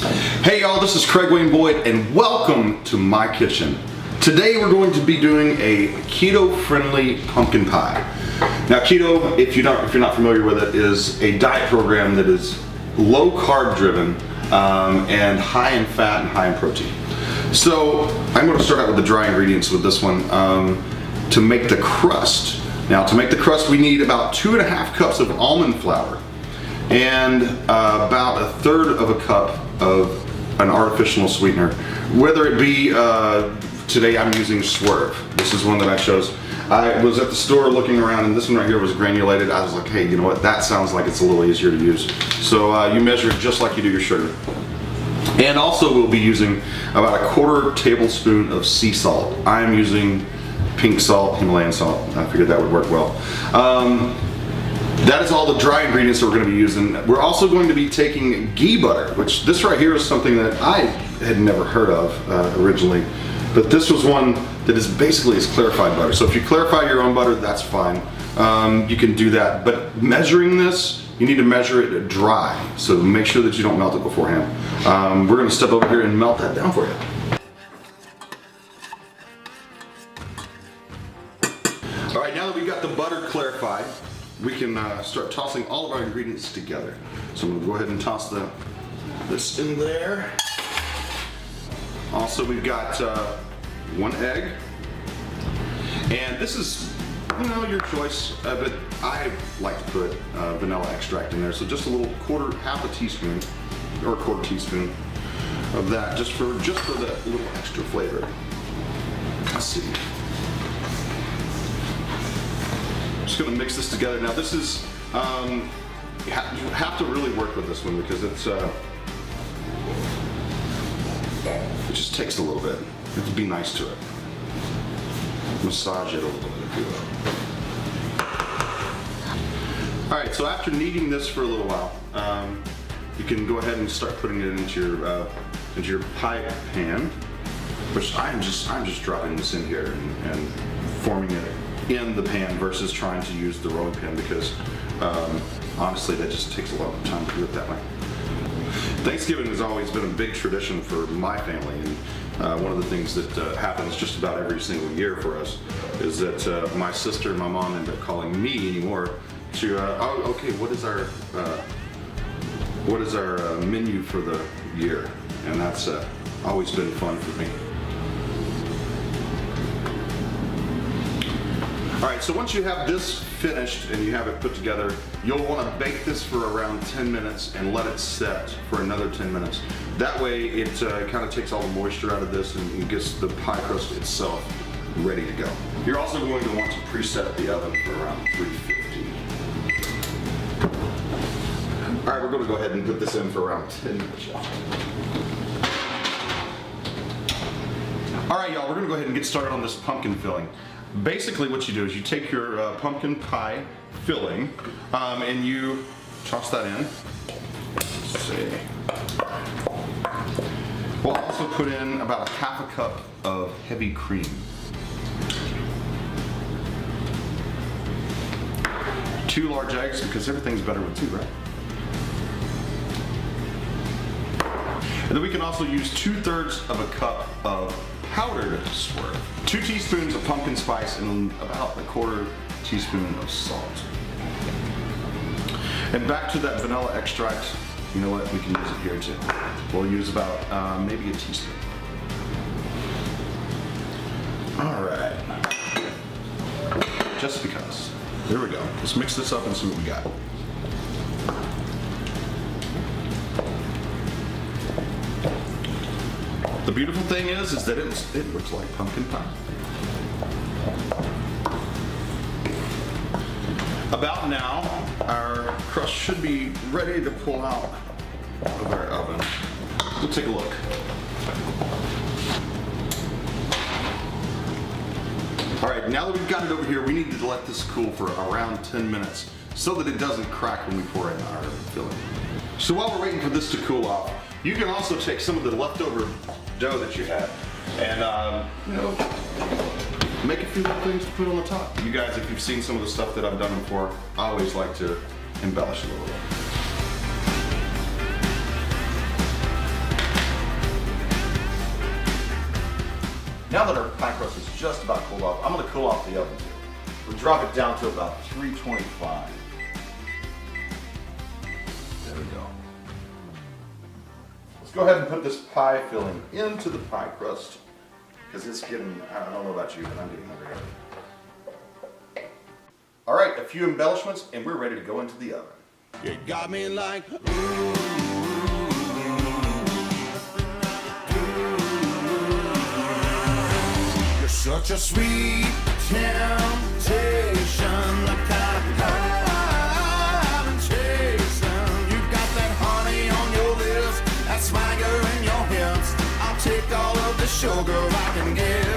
Hey y'all, this is Craig Wayne Boyd and welcome to my kitchen. Today we're going to be doing a keto-friendly pumpkin pie. Now keto, if you're not familiar with it, is a diet program that is low carb driven and high in fat and high in protein. So I'm going to start out with the dry ingredients with this one to make the crust. Now to make the crust we need about 2.5 cups of almond flour and about 1/3 of a cup of an artificial sweetener. Whether it be, today I'm using Swerve. This is one that I chose. I was at the store looking around and this one right here was granulated. I was like, hey, you know what, that sounds like it's a little easier to use. So you measure it just like you do your sugar. And also we'll be using about 1/4 tablespoon of sea salt. I'm using pink salt, Himalayan salt. I figured that would work well. That is all the dry ingredients that we're going to be using. We're also going to be taking ghee butter, which this right here is something that I had never heard of originally. But this was one that is basically is clarified butter. So if you clarify your own butter, that's fine. You can do that. But measuring this, you need to measure it dry. So make sure that you don't melt it beforehand. We're going to step over here and melt that down for you. All right, now that we've got the butter clarified, we can start tossing all of our ingredients together. So I'm going to go ahead and toss this in there. Also, we've got 1 egg. And this is, your choice, but I like to put vanilla extract in there. So just a little half a teaspoon or 1/4 teaspoon of that, just for that little extra flavor. Let's see. Just going to mix this together. Now this is, you have to really work with this one because it just takes a little bit. You have to be nice to it. Massage it a little bit if you will. Alright, so after kneading this for a little while, you can go ahead and start putting it into your pie pan, which I'm just dropping this in here and forming it in the pan versus trying to use the rolling pin because honestly that just takes a lot of time to do it that way. Thanksgiving has always been a big tradition for my family, and one of the things that happens just about every single year for us is that my sister and my mom end up calling me anymore to okay, what is our menu for the year, and that's always been fun for me. Alright, so once you have this finished and you have it put together, you'll want to bake this for around 10 minutes and let it set for another 10 minutes. That way it kind of takes all the moisture out of this and gets the pie crust itself ready to go. You're also going to want to preset the oven for around 350. Alright, we're going to go ahead and put this in for around 10 minutes, y'all. Alright y'all, we're going to go ahead and get started on this pumpkin filling. Basically what you do is you take your pumpkin pie filling and you toss that in. Let's see. We'll also put in about 1/2 cup of heavy cream. Two large eggs because everything's better with 2, right? And then we can also use 2/3 of a cup of powdered Swerve, 2 teaspoons of pumpkin spice, and about 1/4 teaspoon of salt. And back to that vanilla extract, you know what, we can use it here too. We'll use about maybe a teaspoon. Alright, just because. There we go. Let's mix this up and see what we got. The beautiful thing is that it looks like pumpkin pie. About now, our crust should be ready to pull out of our oven. We'll take a look. All right, now that we've got it over here, we need to let this cool for around 10 minutes so that it doesn't crack when we pour in our filling. So while we're waiting for this to cool off, you can also take some of the leftover dough that you had and make a few little things to put on the top. You guys, if you've seen some of the stuff that I've done before, I always like to embellish a little bit. now that our pie crust is just about cooled off, I'm going to cool off the oven too. We drop it down to about 325. There we go. Let's go ahead and put this pie filling into the pie crust because it's getting, I don't know about you, but I'm getting hungry. All right, a few embellishments and we're ready to go into the oven. You got me like, you're such a sweet temptation, the kind of pie I've been chasing. You got that honey on your lips, that swagger in your hips. I'll take all of the sugar I can get.